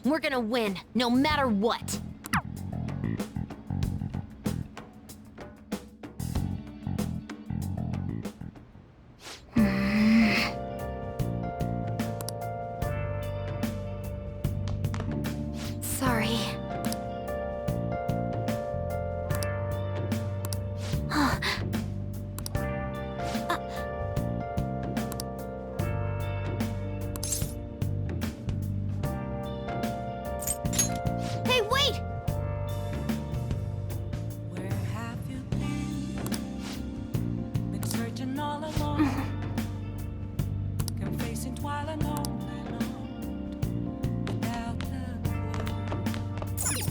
We're gonna win, no matter what. Sorry. Hey, wait! Where have you been? Been searching all alone. Confessing while alone and on. Without a clue.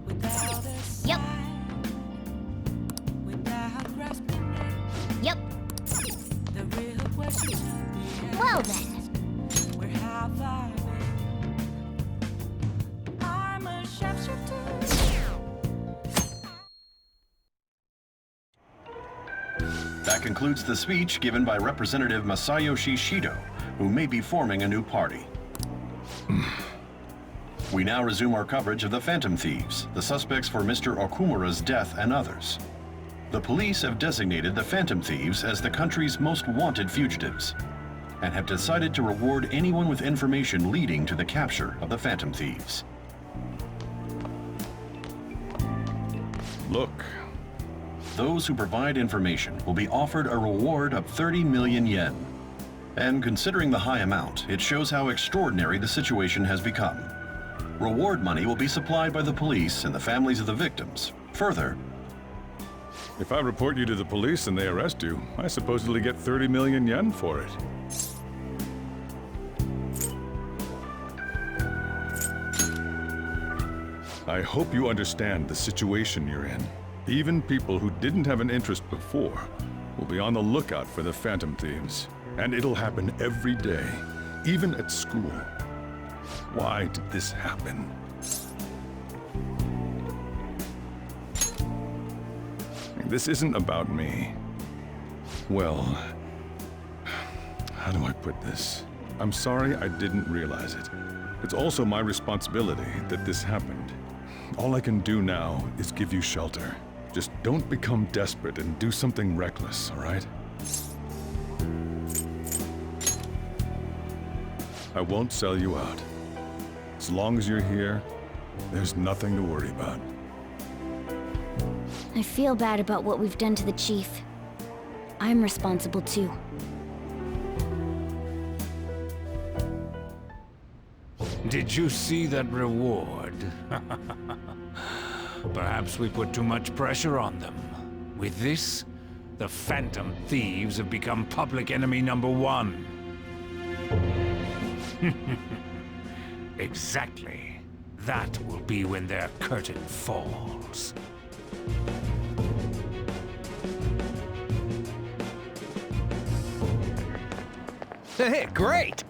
Without a sign. Yep. Without grasping it. Yep. The real question to be Well asked. then. Where have I been? I'm a sharpshooter. That concludes the speech given by Representative Masayoshi Shido, who may be forming a new party. We now resume our coverage of the Phantom Thieves, the suspects for Mr. Okumura's death and others. The police have designated the Phantom Thieves as the country's most wanted fugitives, and have decided to reward anyone with information leading to the capture of the Phantom Thieves. Look, Those who provide information will be offered a reward of 30 million yen. And considering the high amount, it shows how extraordinary the situation has become. Reward money will be supplied by the police and the families of the victims. Further, if I report you to the police and they arrest you, I supposedly get 30 million yen for it. I hope you understand the situation you're in. Even people who didn't have an interest before will be on the lookout for the Phantom Thieves. And it'll happen every day, even at school. Why did this happen? This isn't about me. Well, how do I put this? I'm sorry I didn't realize it. It's also my responsibility that this happened. All I can do now is give you shelter. Just don't become desperate and do something reckless, all right? I won't sell you out. As long as you're here, there's nothing to worry about. I feel bad about what we've done to the chief. I'm responsible too. Did you see that reward? Perhaps we put too much pressure on them. With this, the Phantom Thieves have become public enemy #1. Exactly. That will be when their curtain falls. Hey, great!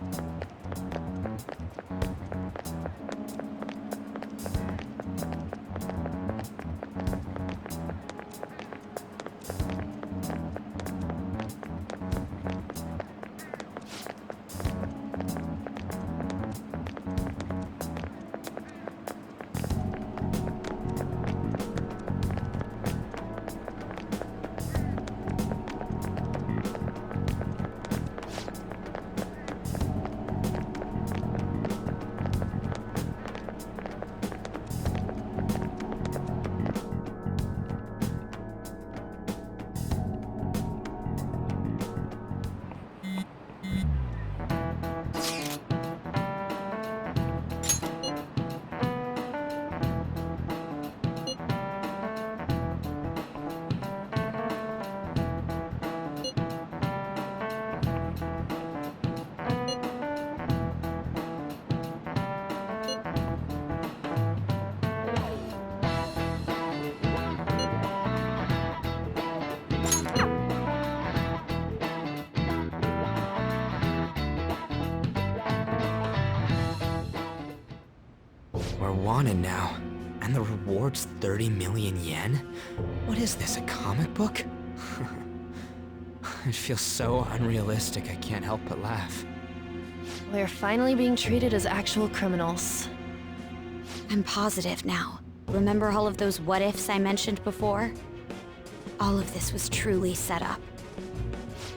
We're wanted now, and the reward's 30 million yen? What is this, a comic book? It feels so unrealistic I can't help but laugh. We're finally being treated as actual criminals. I'm positive now. Remember all of those what-ifs I mentioned before? All of this was truly set up.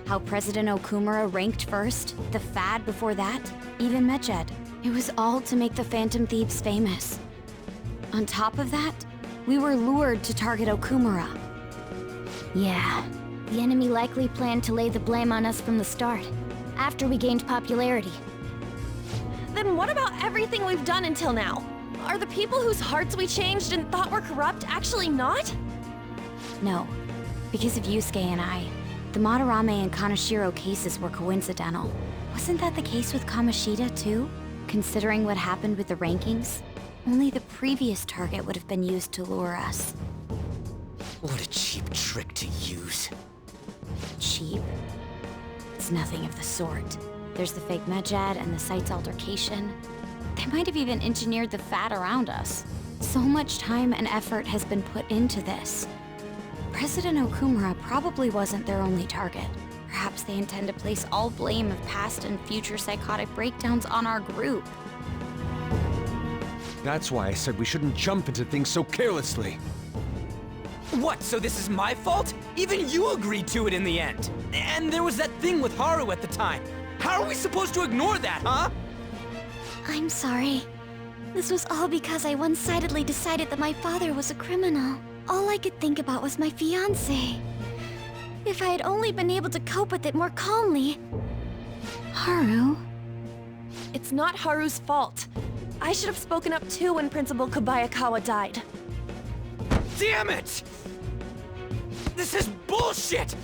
How President Okumura ranked first, the Fad before that, even Medjed. It was all to make the Phantom Thieves famous. On top of that, we were lured to target Okumura. Yeah, the enemy likely planned to lay the blame on us from the start, after we gained popularity. Then what about everything we've done until now? Are the people whose hearts we changed and thought were corrupt actually not? No, because of Yusuke and I, the Madarame and Kaneshiro cases were coincidental. Wasn't that the case with Kamoshida too? Considering what happened with the rankings, only the previous target would have been used to lure us. What a cheap trick to use. Cheap? It's nothing of the sort. There's the fake Medjed and the site's altercation. They might have even engineered the Fad around us. So much time and effort has been put into this. President Okumura probably wasn't their only target. Perhaps they intend to place all blame of past and future psychotic breakdowns on our group. That's why I said we shouldn't jump into things so carelessly. What, so this is my fault? Even you agreed to it in the end. And there was that thing with Haru at the time. How are we supposed to ignore that, huh? I'm sorry. This was all because I one-sidedly decided that my father was a criminal. All I could think about was my fiancé. If I had only been able to cope with it more calmly. Haru? It's not Haru's fault. I should have spoken up too when Principal Kobayakawa died. Damn it! This is bullshit!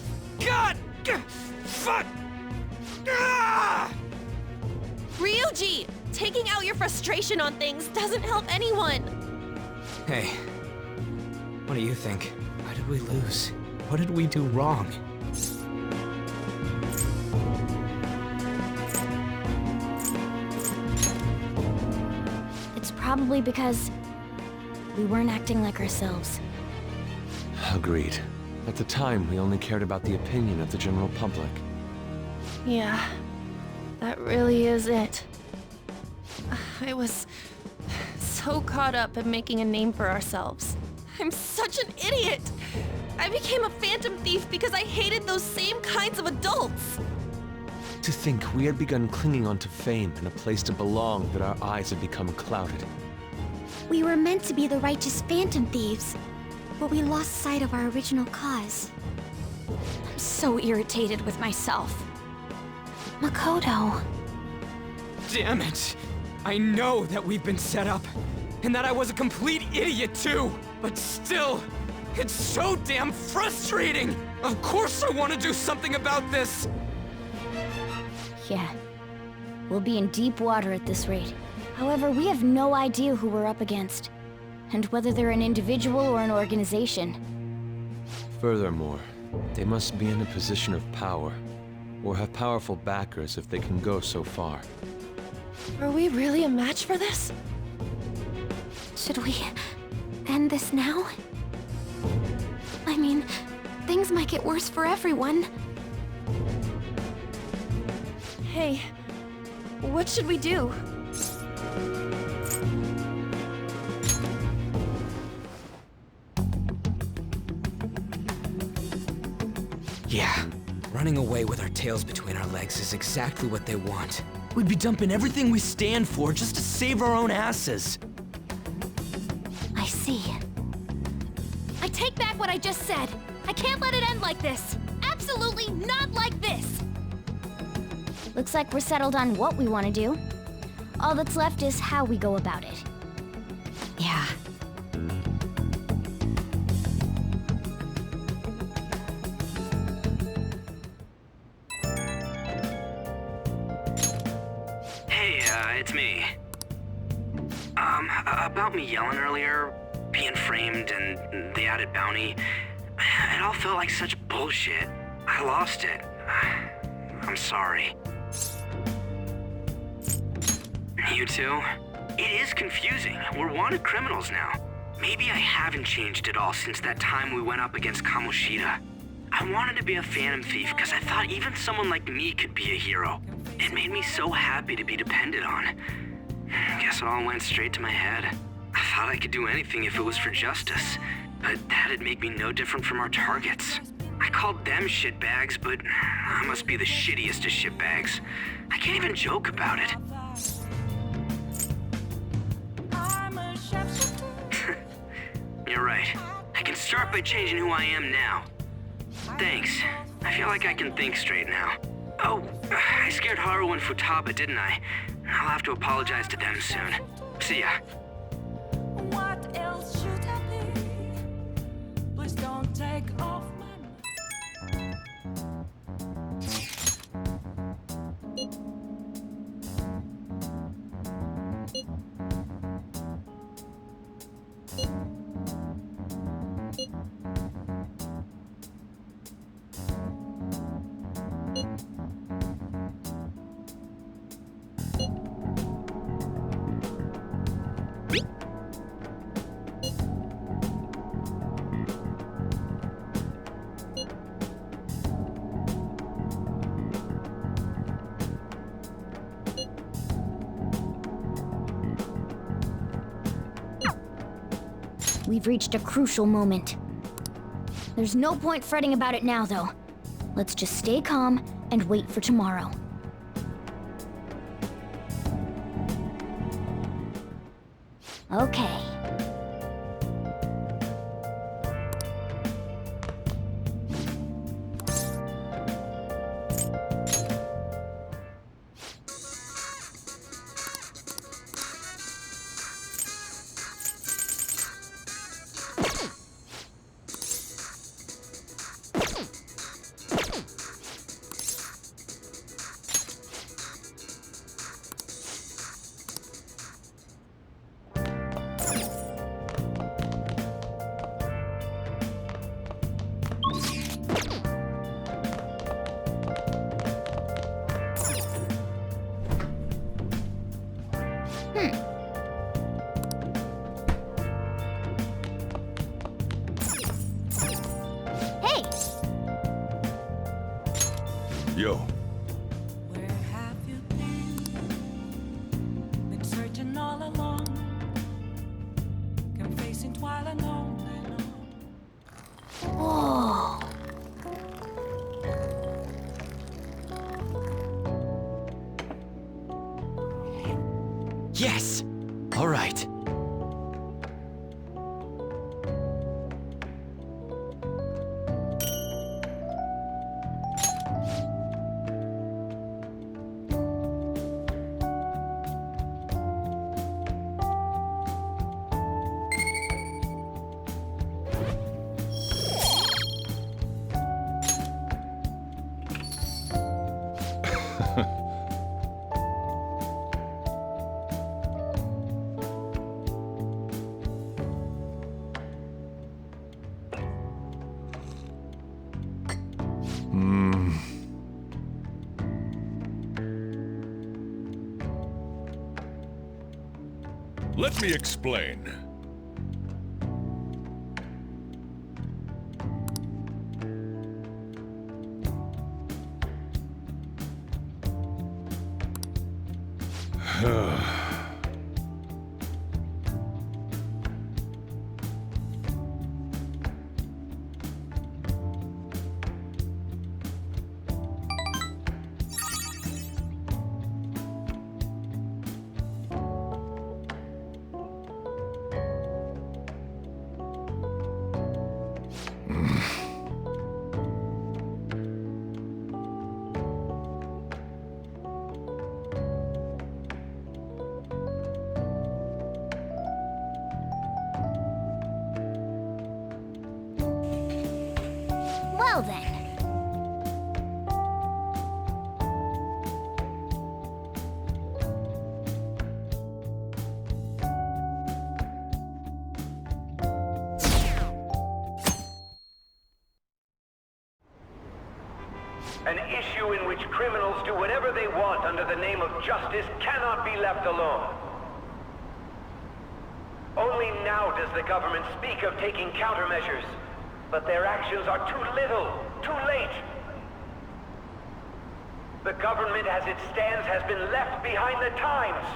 God! Fuck! Ah! Ryuji! Taking out your frustration on things doesn't help anyone! Hey, what do you think? Why did we lose? What did we do wrong? It's probably because we weren't acting like ourselves. Agreed. At the time, we only cared about the opinion of the general public. Yeah, that really is it. I was so caught up in making a name for ourselves. I'm such an idiot! I became a phantom thief because I hated those same kinds of adults! To think we had begun clinging onto fame and a place to belong that our eyes had become clouded. We were meant to be the righteous phantom thieves, but we lost sight of our original cause. I'm so irritated with myself. Makoto. Damn it! I know that we've been set up, and that I was a complete idiot too! But still, it's so damn frustrating! Of course I want to do something about this! Yeah. We'll be in deep water at this rate. However, we have no idea who we're up against, and whether they're an individual or an organization. Furthermore, they must be in a position of power, or have powerful backers if they can go so far. Are we really a match for this? Should we end this now? I mean, things might get worse for everyone. Hey, what should we do? Yeah, running away with our tails between our legs is exactly what they want. We'd be dumping everything we stand for just to save our own asses. I see. I take back what I just said. I can't let it end like this. Absolutely not like this! Looks like we're settled on what we want to do. All that's left is how we go about it. Yeah. Hey, it's me. About me yelling earlier, being framed, and the added bounty, it all felt like such bullshit. I lost it. I'm sorry. You too? It is confusing. We're wanted criminals now. Maybe I haven't changed at all since that time we went up against Kamoshida. I wanted to be a phantom thief because I thought even someone like me could be a hero. It made me so happy to be depended on. Guess it all went straight to my head. Thought I could do anything if it was for justice, but that'd make me no different from our targets. I called them shitbags, but I must be the shittiest of shitbags. I can't even joke about it. I'm a chef. You're right. I can start by changing who I am now. Thanks. I feel like I can think straight now. Oh, I scared Haru and Futaba, didn't I? I'll have to apologize to them soon. See ya. What else should I be? Please don't take off my We've reached a crucial moment. There's no point fretting about it now, though. Let's just stay calm and wait for tomorrow. Okay. Yo. Where have you been? Been searching all along. Confessing while alone and on. Whoa. Yes! All right. Let me explain. Well then. An issue in which criminals do whatever they want under the name of justice cannot be left alone. Only now does the government speak of taking countermeasures, but their actions are too little, too late. The government as it stands has been left behind the times.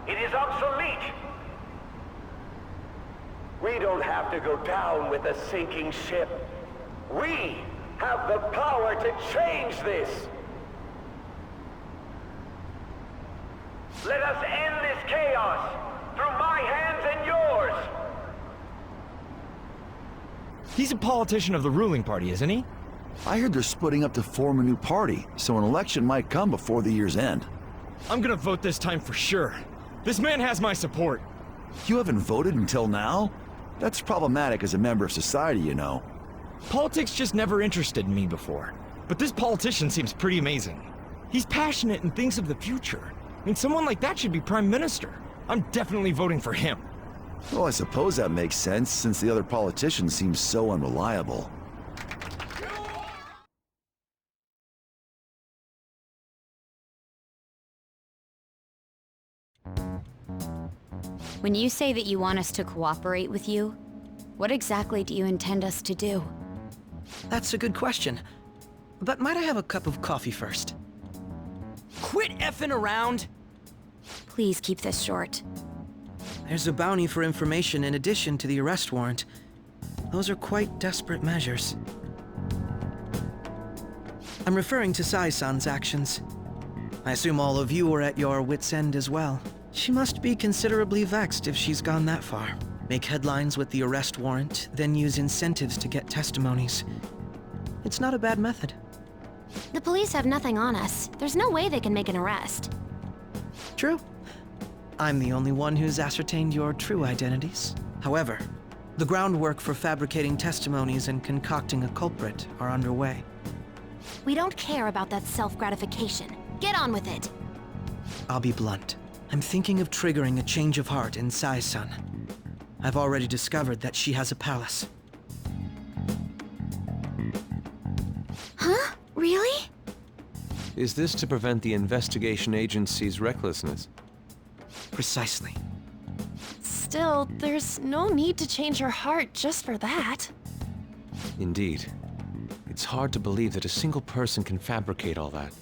It is obsolete. We don't have to go down with a sinking ship. We have the power to change this. Let us end this chaos through my hands and yours. He's a politician of the ruling party, isn't he? I heard they're splitting up to form a new party, so an election might come before the year's end. I'm gonna vote this time for sure. This man has my support. You haven't voted until now? That's problematic as a member of society, you know. Politics just never interested me before. But this politician seems pretty amazing. He's passionate and thinks of the future. I mean, someone like that should be prime minister. I'm definitely voting for him. Well, I suppose that makes sense, since the other politicians seem so unreliable. When you say that you want us to cooperate with you, what exactly do you intend us to do? That's a good question. But might I have a cup of coffee first? Quit effing around! Please keep this short. There's a bounty for information in addition to the arrest warrant. Those are quite desperate measures. I'm referring to Sai-san's actions. I assume all of you are at your wits' end as well. She must be considerably vexed if she's gone that far. Make headlines with the arrest warrant, then use incentives to get testimonies. It's not a bad method. The police have nothing on us. There's no way they can make an arrest. True. I'm the only one who's ascertained your true identities. However, the groundwork for fabricating testimonies and concocting a culprit are underway. We don't care about that self-gratification. Get on with it. I'll be blunt. I'm thinking of triggering a change of heart in Sai-san. I've already discovered that she has a palace. Huh? Really? Is this to prevent the investigation agency's recklessness? Precisely. Still, there's no need to change her heart just for that. Indeed. It's hard to believe that a single person can fabricate all that.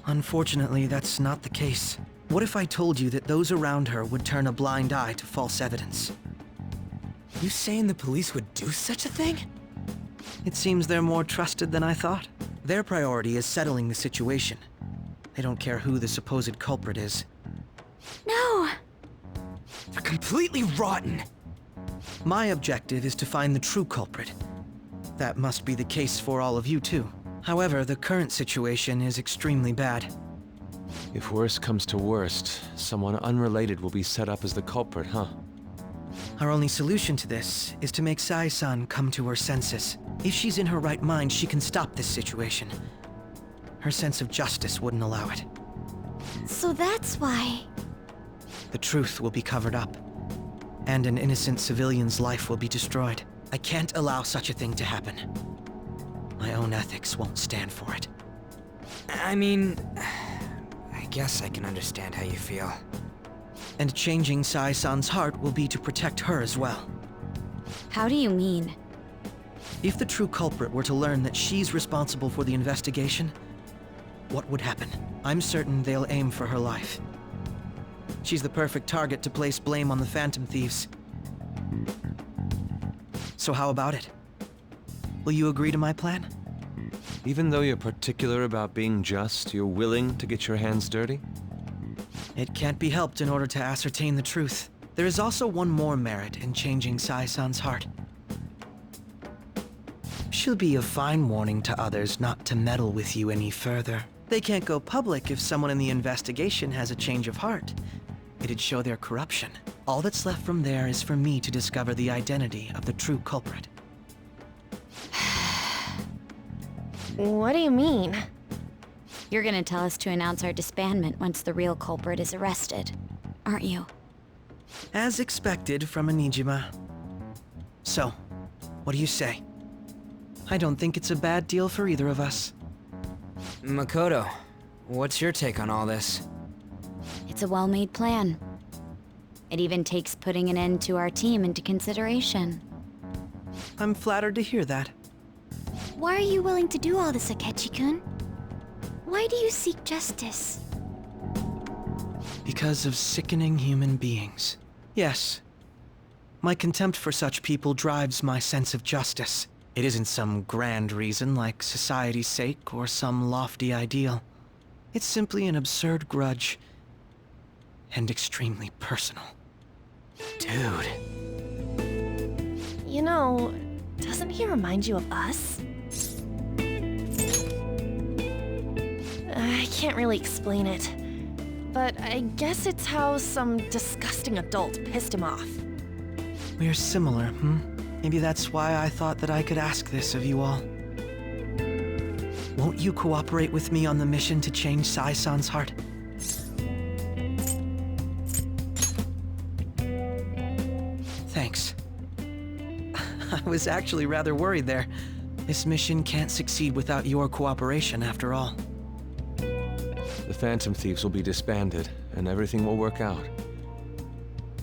Unfortunately, that's not the case. What if I told you that those around her would turn a blind eye to false evidence? You saying the police would do such a thing? It seems they're more trusted than I thought. Their priority is settling the situation. They don't care who the supposed culprit is. No! They're completely rotten! My objective is to find the true culprit. That must be the case for all of you too. However, the current situation is extremely bad. If worst comes to worst, someone unrelated will be set up as the culprit, huh? Our only solution to this is to make Sai-san come to her senses. If she's in her right mind, she can stop this situation. Her sense of justice wouldn't allow it. So that's why... The truth will be covered up, and an innocent civilian's life will be destroyed. I can't allow such a thing to happen. My own ethics won't stand for it. I mean... I guess I can understand how you feel. And changing Sai-san's heart will be to protect her as well. How do you mean? If the true culprit were to learn that she's responsible for the investigation, what would happen? I'm certain they'll aim for her life. She's the perfect target to place blame on the Phantom Thieves. So how about it? Will you agree to my plan? Even though you're particular about being just, you're willing to get your hands dirty? It can't be helped in order to ascertain the truth. There is also one more merit in changing Sai-san's heart. She'll be a fine warning to others not to meddle with you any further. They can't go public if someone in the investigation has a change of heart. It'd show their corruption. All that's left from there is for me to discover the identity of the true culprit. What do you mean? You're gonna tell us to announce our disbandment once the real culprit is arrested, aren't you? As expected from Onijima. So, what do you say? I don't think it's a bad deal for either of us. Makoto, what's your take on all this? It's a well-made plan. It even takes putting an end to our team into consideration. I'm flattered to hear that. Why are you willing to do all this, Akechi-kun? Why do you seek justice? Because of sickening human beings. Yes. My contempt for such people drives my sense of justice. It isn't some grand reason like society's sake or some lofty ideal. It's simply an absurd grudge. And extremely personal. Dude. You know, doesn't he remind you of us? I can't really explain it, but I guess it's how some disgusting adult pissed him off. We're similar, hmm? Maybe that's why I thought that I could ask this of you all. Won't you cooperate with me on the mission to change Sai-san's heart? Thanks. I was actually rather worried there. This mission can't succeed without your cooperation, after all. The Phantom Thieves will be disbanded, and everything will work out.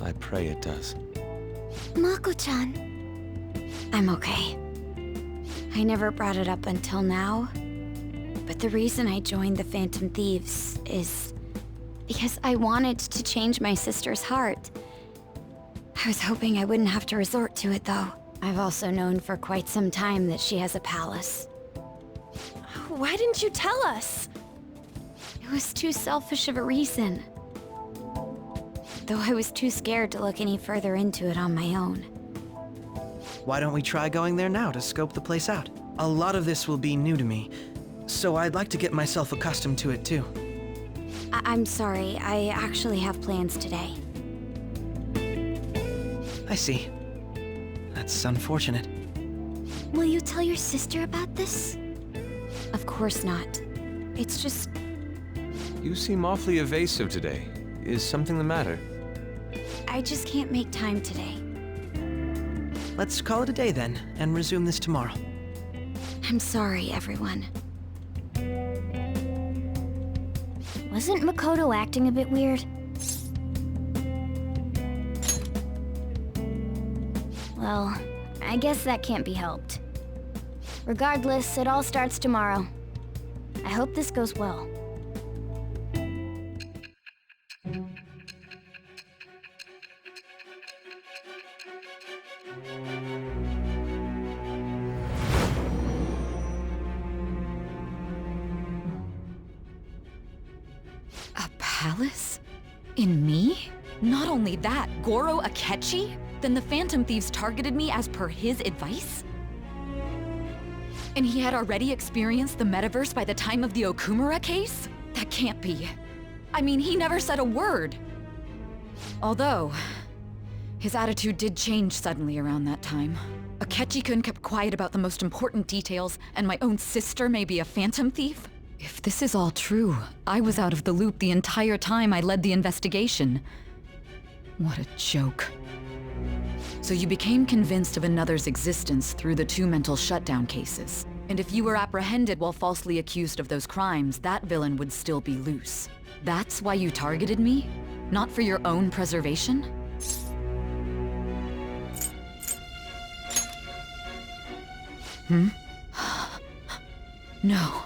I pray it does. Mako-chan. I'm okay. I never brought it up until now, but the reason I joined the Phantom Thieves is because I wanted to change my sister's heart. I was hoping I wouldn't have to resort to it, though. I've also known for quite some time that she has a palace. Why didn't you tell us? It was too selfish of a reason. Though I was too scared to look any further into it on my own. Why don't we try going there now to scope the place out? A lot of this will be new to me, so I'd like to get myself accustomed to it too. I'm sorry, I actually have plans today. I see. That's unfortunate. Will you tell your sister about this? Of course not. It's just... You seem awfully evasive today. Is something the matter? I just can't make time today. Let's call it a day then, and resume this tomorrow. I'm sorry, everyone. Wasn't Makoto acting a bit weird? Well, I guess that can't be helped. Regardless, it all starts tomorrow. I hope this goes well. A palace? In me? Not only that, Goro Akechi? Then the Phantom Thieves targeted me as per his advice? And he had already experienced the metaverse by the time of the Okumura case? That can't be. I mean, he never said a word. Although, his attitude did change suddenly around that time. Akechi-kun kept quiet about the most important details, and my own sister may be a Phantom Thief? If this is all true, I was out of the loop the entire time I led the investigation. What a joke. So you became convinced of another's existence through the 2 mental shutdown cases. And if you were apprehended while falsely accused of those crimes, that villain would still be loose. That's why you targeted me? Not for your own preservation? No.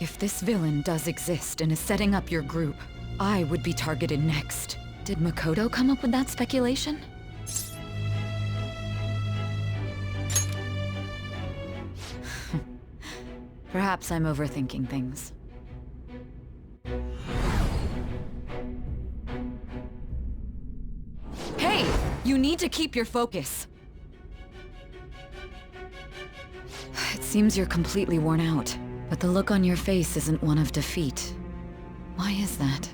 If this villain does exist and is setting up your group, I would be targeted next. Did Makoto come up with that speculation? Perhaps I'm overthinking things. Hey! You need to keep your focus. It seems you're completely worn out, but the look on your face isn't one of defeat. Why is that?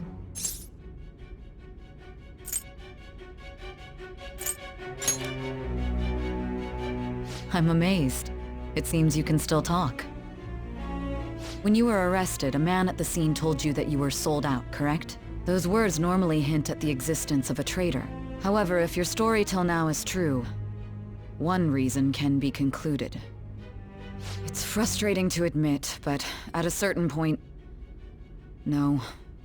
I'm amazed. It seems you can still talk. When you were arrested, a man at the scene told you that you were sold out, correct? Those words normally hint at the existence of a traitor. However, if your story till now is true, one reason can be concluded. It's frustrating to admit, but at a certain point... No,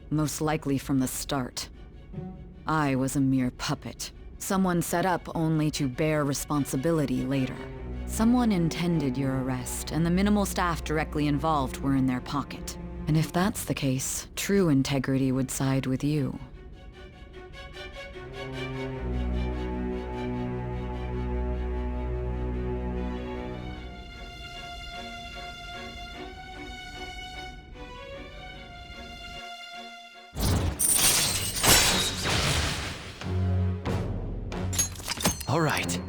most likely from the start. I was a mere puppet. Someone set up only to bear responsibility later. Someone intended your arrest, and the minimal staff directly involved were in their pocket. And if that's the case, true integrity would side with you. All right.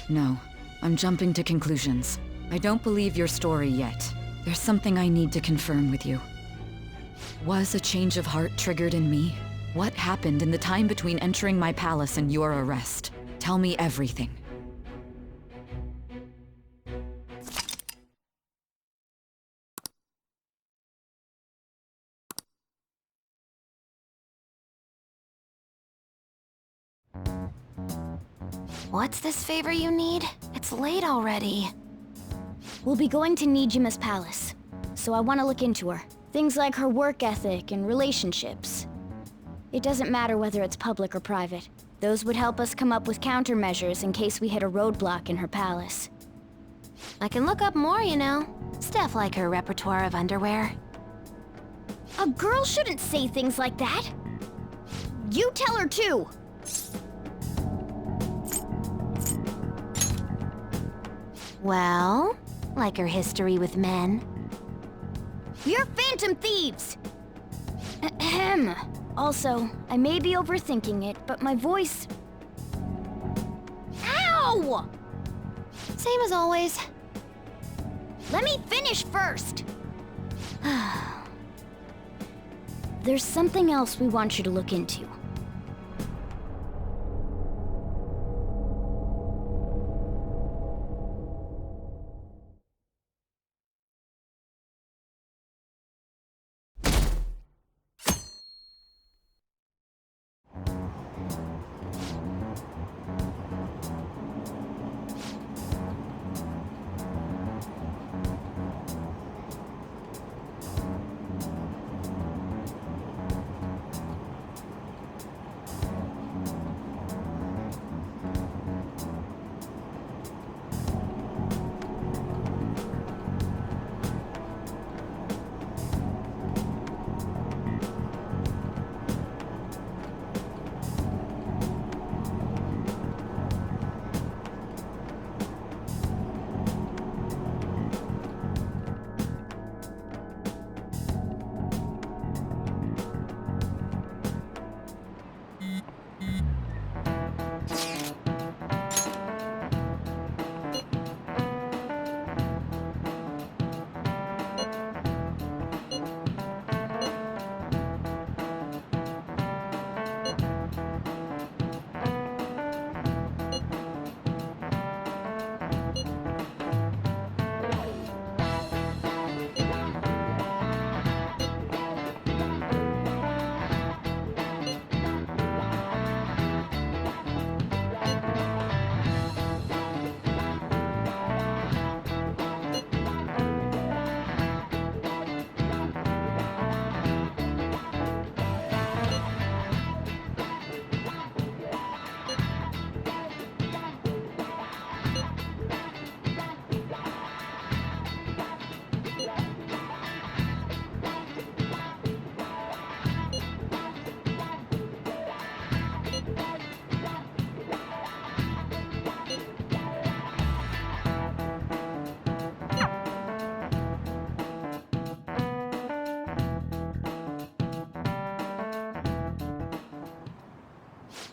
No, I'm jumping to conclusions. I don't believe your story yet. There's something I need to confirm with you. Was a change of heart triggered in me? What happened in the time between entering my palace and your arrest? Tell me everything. What's this favor you need? It's late already. We'll be going to Nijima's palace, so I want to look into her. Things like her work ethic and relationships. It doesn't matter whether it's public or private. Those would help us come up with countermeasures in case we hit a roadblock in her palace. I can look up more, you know. Stuff like her repertoire of underwear. A girl shouldn't say things like that. You tell her too. Well, like her history with men. You're phantom thieves! Ahem. Also, I may be overthinking it, but my voice... Ow! Same as always. Let me finish first! There's something else we want you to look into.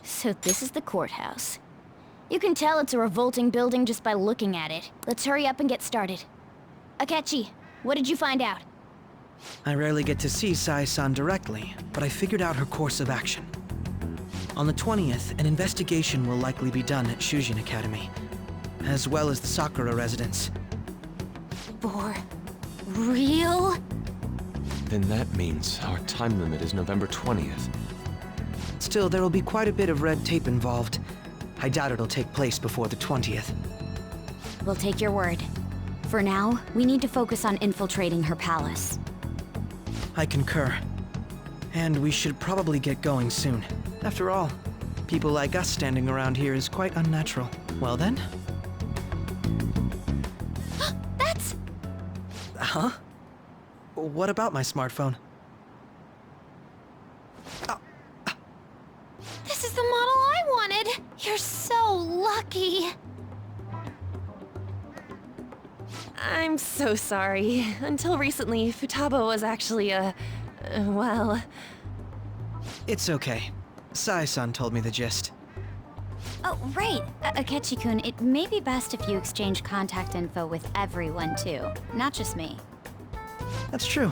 So this is the courthouse. You can tell it's a revolting building just by looking at it. Let's hurry up and get started. Akechi, what did you find out? I rarely get to see Sai-san directly, but I figured out her course of action. On the 20th, an investigation will likely be done at Shujin Academy, as well as the Sakura residence. For real? Then that means our time limit is November 20th. Still, there will be quite a bit of red tape involved. I doubt it'll take place before the 20th. We'll take your word. For now, we need to focus on infiltrating her palace. I concur. And we should probably get going soon. After all, people like us standing around here is quite unnatural. Well then? That's... Huh? What about my smartphone? This is the model I wanted! You're so lucky! I'm so sorry. Until recently, Futaba was actually well... It's okay. Sai-san told me the gist. Oh, right. Akechi-kun, it may be best if you exchange contact info with everyone, too. Not just me. That's true.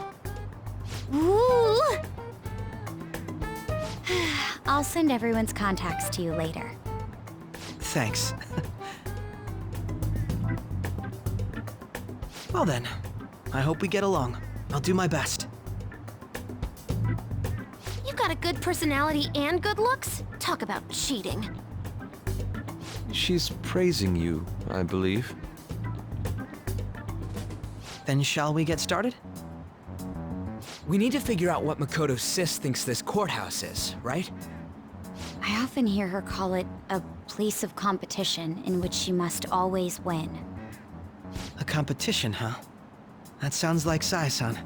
Ooh! I'll send everyone's contacts to you later. Thanks. Well then, I hope we get along. I'll do my best. You got a good personality and good looks? Talk about cheating. She's praising you, I believe. Then shall we get started? We need to figure out what Makoto Sis thinks this courthouse is, right? I often hear her call it a place of competition in which she must always win. A competition, huh? That sounds like Sai-san.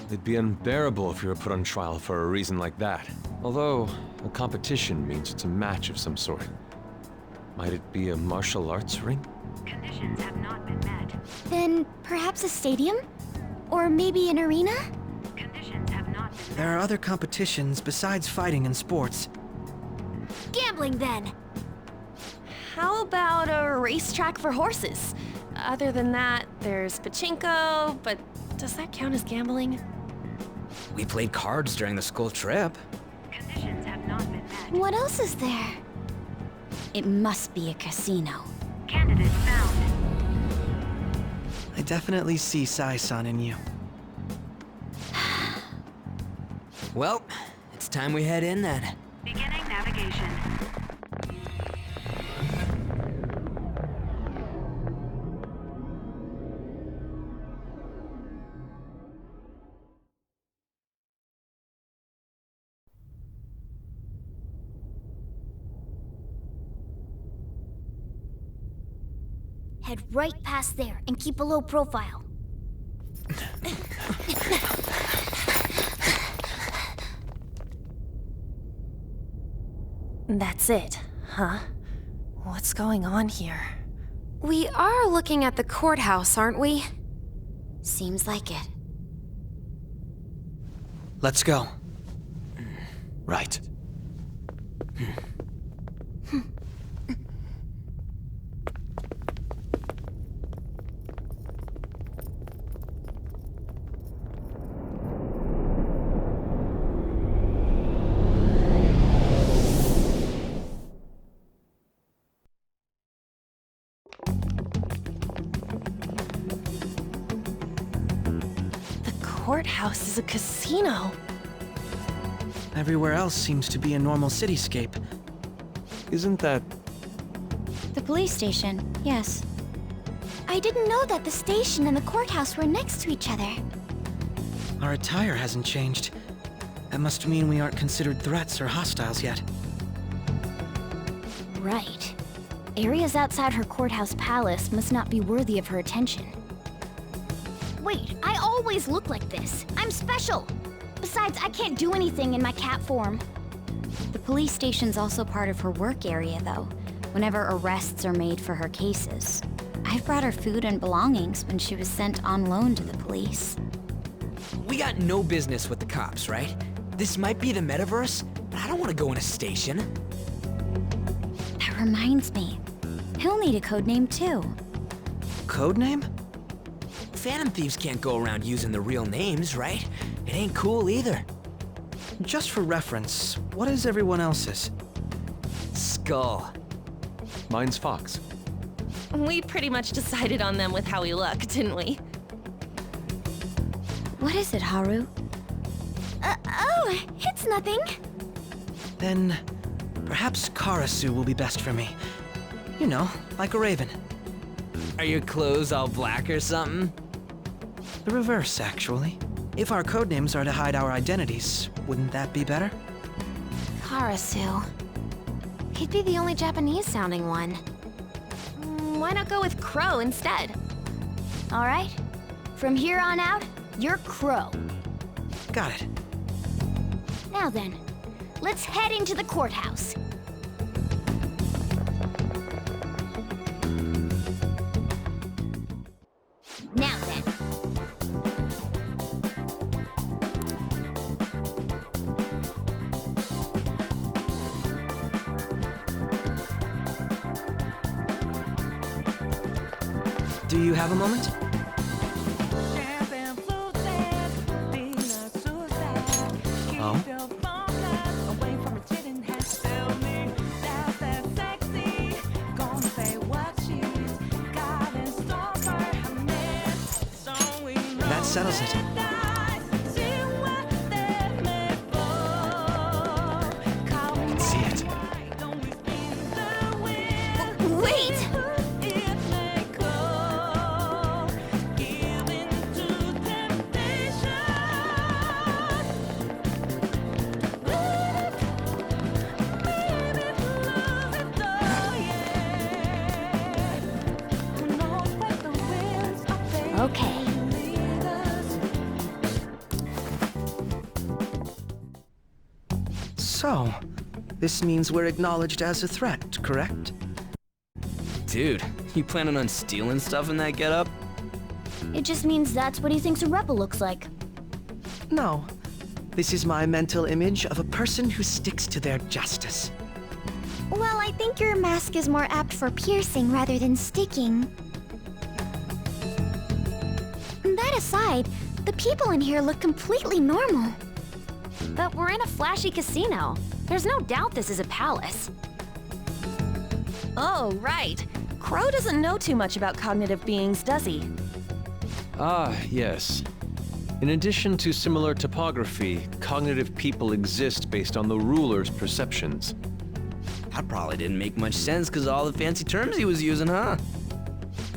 It'd be unbearable if you were put on trial for a reason like that. Although, a competition means it's a match of some sort. Might it be a martial arts ring? Conditions have not been met. Then perhaps a stadium? Or maybe an arena? Conditions have not been met. There are other competitions besides fighting and sports. Gambling, then! How about a racetrack for horses? Other than that, there's pachinko, but does that count as gambling? We played cards during the school trip. Conditions have not been met. What else is there? It must be a casino. Candidate found. I definitely see Sai-san in you. Well, it's time we head in then. Beginning navigation. Head right past there and keep a low profile. That's it, huh? What's going on here? We are looking at the courthouse, aren't we? Seems like it. Let's go. Right. Courthouse is a casino. Everywhere else seems to be a normal cityscape. Isn't that... The police station, yes. I didn't know that the station and the courthouse were next to each other. Our attire hasn't changed. That must mean we aren't considered threats or hostiles yet. Right. Areas outside her courthouse palace must not be worthy of her attention. Wait, I always look like this. I'm special. Besides, I can't do anything in my cat form. The police station's also part of her work area, though, whenever arrests are made for her cases. I've brought her food and belongings when she was sent on loan to the police. We got no business with the cops, right? This might be the metaverse, but I don't want to go in a station. That reminds me. He'll need a codename, too. Codename? Phantom Thieves can't go around using the real names, right? It ain't cool either. Just for reference, what is everyone else's? Skull. Mine's Fox. We pretty much decided on them with how we look, didn't we? What is it, Haru? Oh, it's nothing. Then, perhaps Karasu will be best for me. You know, like a raven. Are your clothes all black or something? The reverse, actually. If our codenames are to hide our identities, wouldn't that be better? Karasu. He'd be the only Japanese-sounding one. Why not go with Crow instead? All right. From here on out, you're Crow. Got it. Now then, let's head into the courthouse. Now then. Do you have a moment? Oh? That settles it. I can see it. Wait! Okay. So, this means we're acknowledged as a threat, correct? Dude, you planning on stealing stuff in that getup? It just means that's what he thinks a rebel looks like. No. This is my mental image of a person who sticks to their justice. Well, I think your mask is more apt for piercing rather than sticking. That aside, the people in here look completely normal. But we're in a flashy casino. There's no doubt this is a palace. Oh, right. Crow doesn't know too much about cognitive beings, does he? Ah, yes. In addition to similar topography, cognitive people exist based on the ruler's perceptions. That probably didn't make much sense because of all the fancy terms he was using, huh?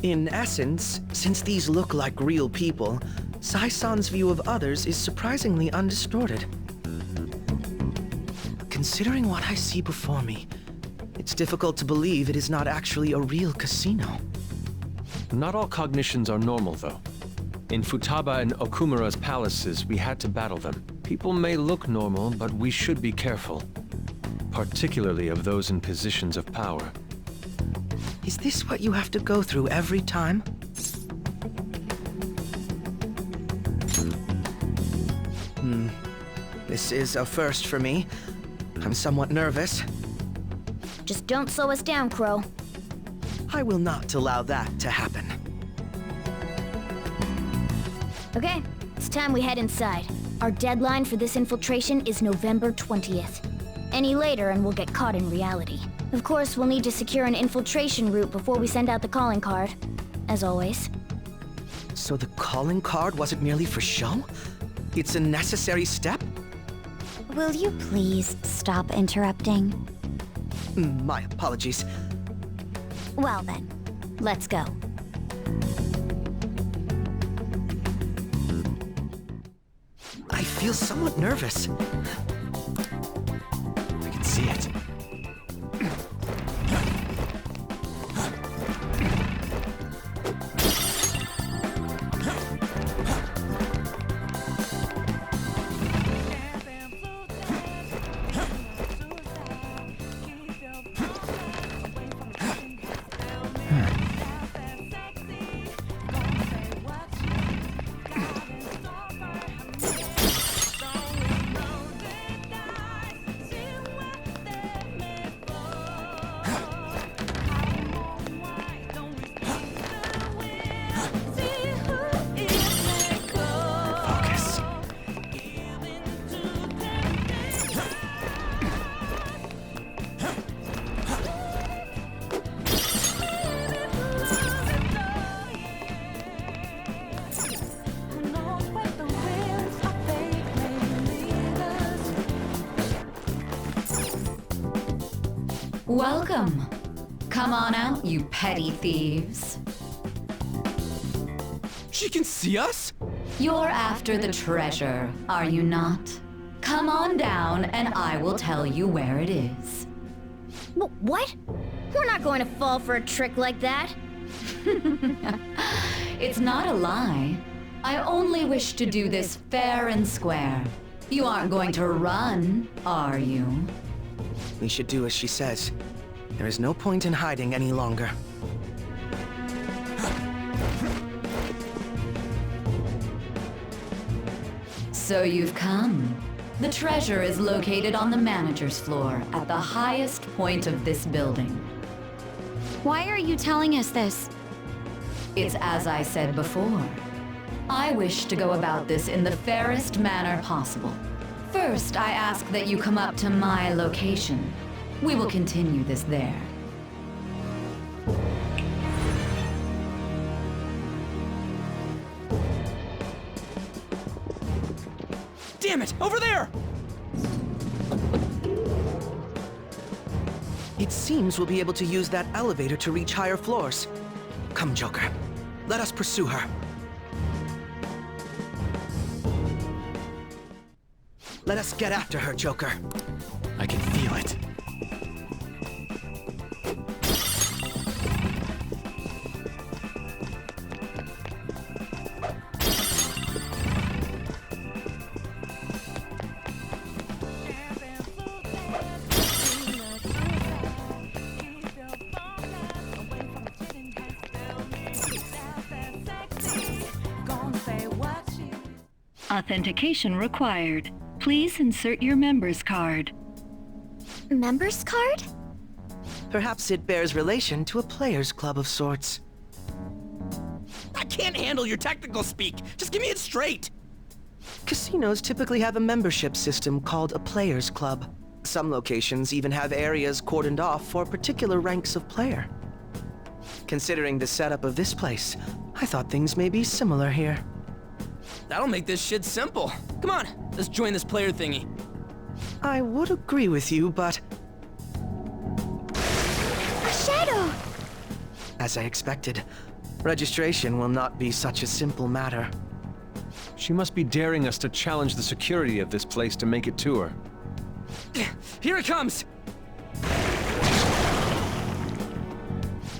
In essence, since these look like real people, Sai-san's view of others is surprisingly undistorted. Considering what I see before me, it's difficult to believe it is not actually a real casino. Not all cognitions are normal, though. In Futaba and Okumura's palaces, we had to battle them. People may look normal, but we should be careful. Particularly of those in positions of power. Is this what you have to go through every time? This is a first for me. I'm somewhat nervous. Just don't slow us down, Crow. I will not allow that to happen. Okay, it's time we head inside. Our deadline for this infiltration is November 20th. Any later and we'll get caught in reality. Of course, we'll need to secure an infiltration route before we send out the calling card. As always. So the calling card wasn't merely for show? It's a necessary step? Will you please stop interrupting? My apologies. Well then, let's go. I feel somewhat nervous. I can see it. Welcome. Come on out, you petty thieves. She can see us? You're after the treasure, are you not? Come on down and I will tell you where it is. What? We're not going to fall for a trick like that. It's not a lie. I only wish to do this fair and square. You aren't going to run, are you? We should do as she says. There is no point in hiding any longer. So you've come. The treasure is located on the manager's floor at the highest point of this building. Why are you telling us this? It's as I said before. I wish to go about this in the fairest manner possible. First, I ask that you come up to my location. We will continue this there. Damn it! Over there! It seems we'll be able to use that elevator to reach higher floors. Come, Joker. Let us pursue her. Let us get after her, Joker. I can feel it. Authentication required. Please insert your member's card. Member's card? Perhaps it bears relation to a players' club of sorts. I can't handle your technical speak. Just give me it straight. Casinos typically have a membership system called a players' club. Some locations even have areas cordoned off for particular ranks of player. Considering the setup of this place, I thought things may be similar here. That'll make this shit simple. Come on, let's join this player thingy. I would agree with you, but... A shadow! As I expected, registration will not be such a simple matter. She must be daring us to challenge the security of this place to make it to her. Here it comes!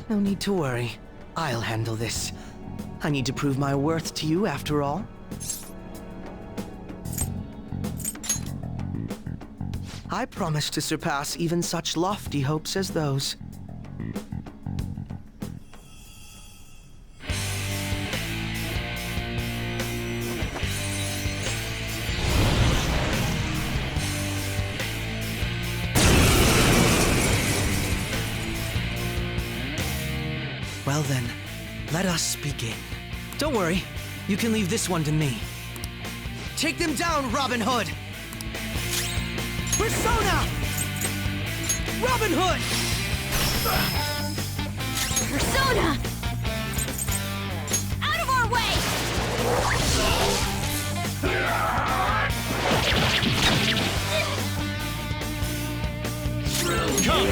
No need to worry. I'll handle this. I need to prove my worth to you, after all. I promise to surpass even such lofty hopes as those. Well then, let us begin. Don't worry, you can leave this one to me. Take them down, Robin Hood! Persona! Robin Hood! Persona! Out of our way! Come!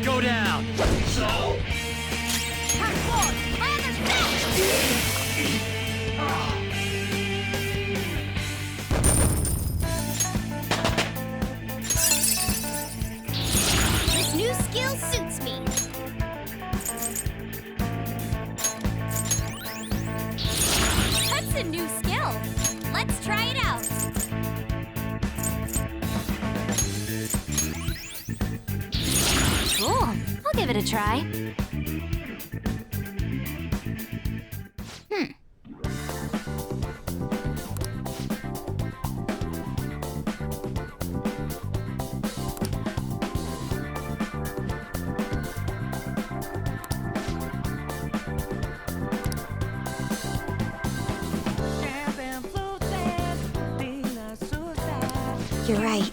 Go down! So? This new skill suits me. That's a new skill. Let's try it out. Cool. I'll give it a try. You're right.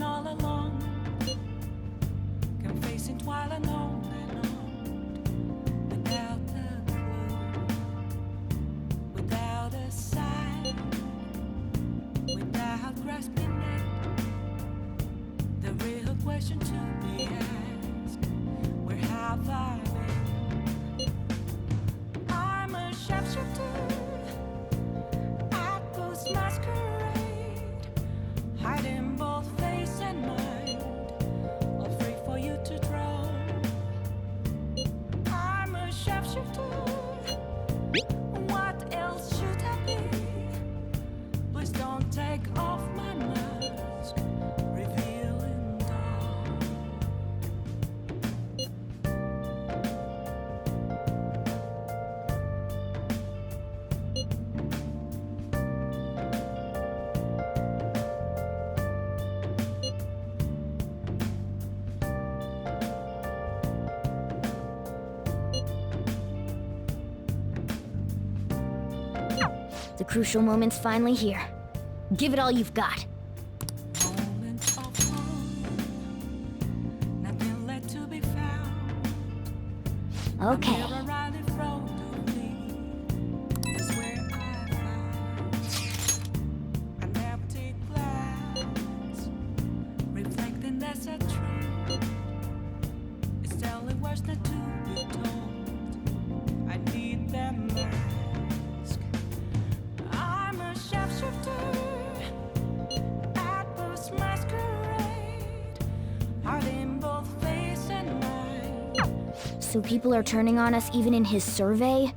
All along, confessing while alone and on, without a clue, without a sign, without grasping it, What else should I be? Please don't take off my mask, revealing dawn. The crucial moment's finally here. Give it all you've got. Moments of one, nothing left to be found. Okay. Mirror right in front of me is where I found an empty glass, reflecting as a tree. It's telling words not to be told. I need them mask. I'm a shapeshifter at this masquerade, heart in both face and mind. So people are turning on us even in his survey?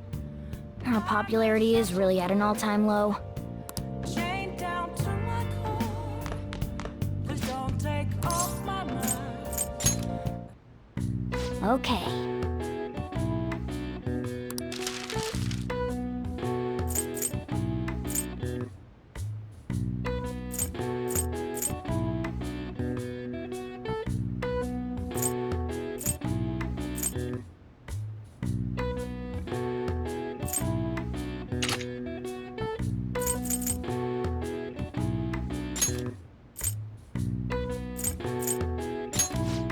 Our popularity is really at an all-time low. Chained down to my core. Please don't take off my mask. Okay.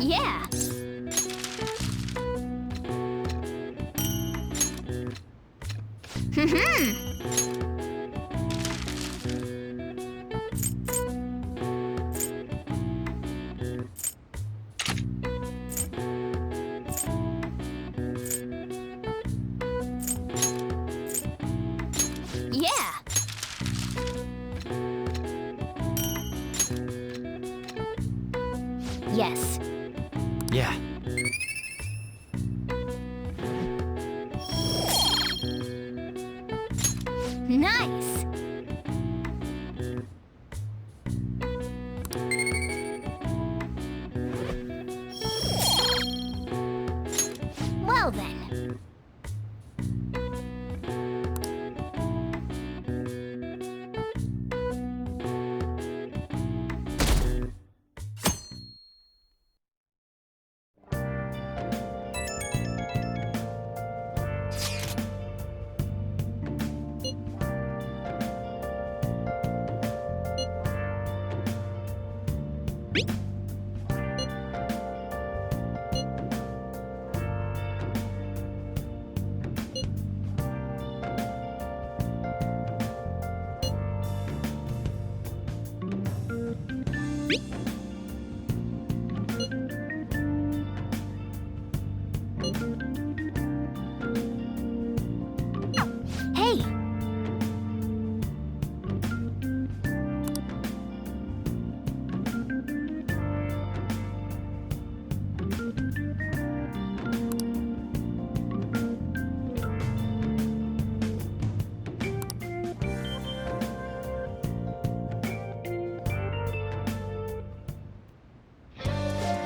Yeah. Yeah. Yes. Yeah. Nice. Well then. Hey!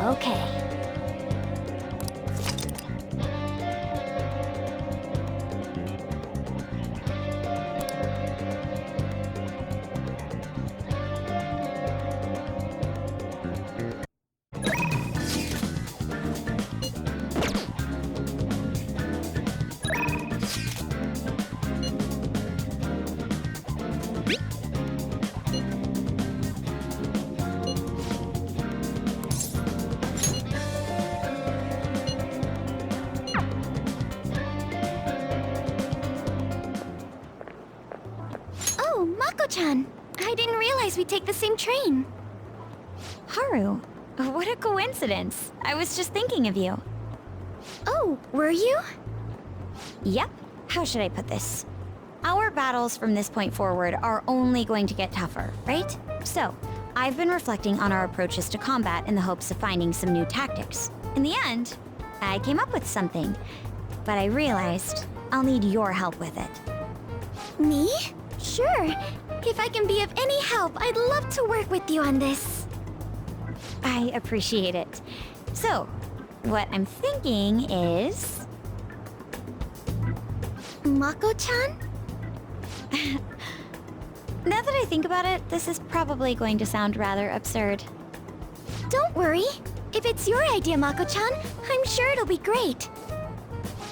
Okay. Oh, Mako-chan! I didn't realize we'd take the same train. Haru, what a coincidence. I was just thinking of you. Oh, were you? Yep. How should I put this? Our battles from this point forward are only going to get tougher, right? So, I've been reflecting on our approaches to combat in the hopes of finding some new tactics. In the end, I came up with something. But I realized I'll need your help with it. Me? Sure. If I can be of any help, I'd love to work with you on this. I appreciate it. So, what I'm thinking is... Mako-chan? Now that I think about it, this is probably going to sound rather absurd. Don't worry. If it's your idea, Mako-chan, I'm sure it'll be great.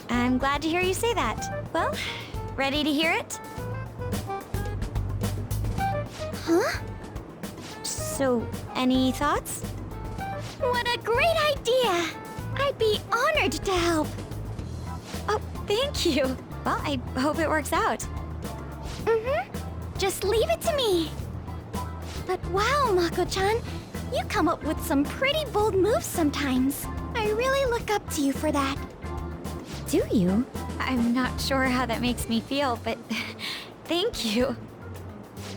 I'm glad to hear you say that. Well, ready to hear it? Huh? So, any thoughts? What a great idea! I'd be honored to help. Oh, thank you. Well, I hope it works out. Just leave it to me. But wow, Mako-chan, you come up with some pretty bold moves sometimes. I really look up to you for that. Do you? I'm not sure how that makes me feel, but thank you.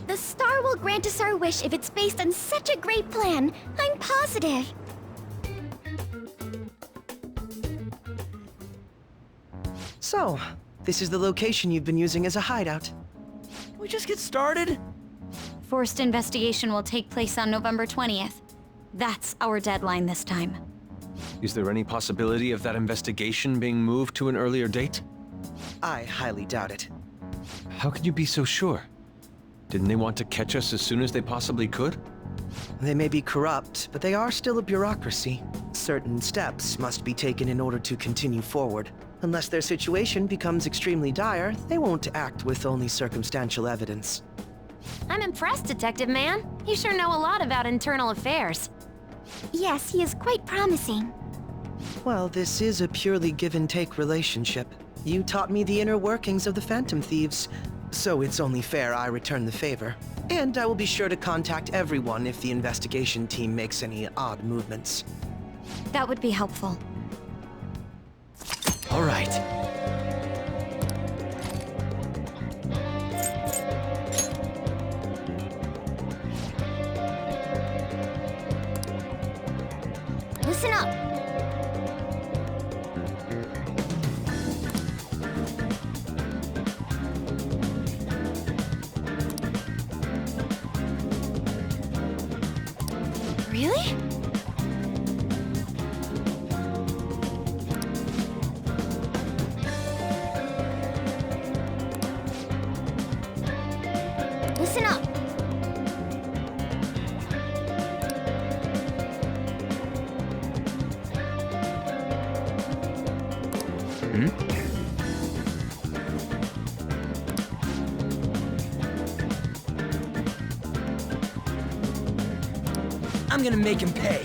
The star will grant us our wish if it's based on such a great plan. I'm positive. So, this is the location you've been using as a hideout. We just get started? Forced investigation will take place on November 20th. That's our deadline this time. Is there any possibility of that investigation being moved to an earlier date? I highly doubt it. How could you be so sure? Didn't they want to catch us as soon as they possibly could? They may be corrupt, but they are still a bureaucracy. Certain steps must be taken in order to continue forward. Unless their situation becomes extremely dire, they won't act with only circumstantial evidence. I'm impressed, Detective Man. You sure know a lot about internal affairs. Yes, he is quite promising. Well, this is a purely give-and-take relationship. You taught me the inner workings of the Phantom Thieves, so it's only fair I return the favor. And I will be sure to contact everyone if the investigation team makes any odd movements. That would be helpful. All right. Listen up. Really? Listen up. I'm gonna make him pay.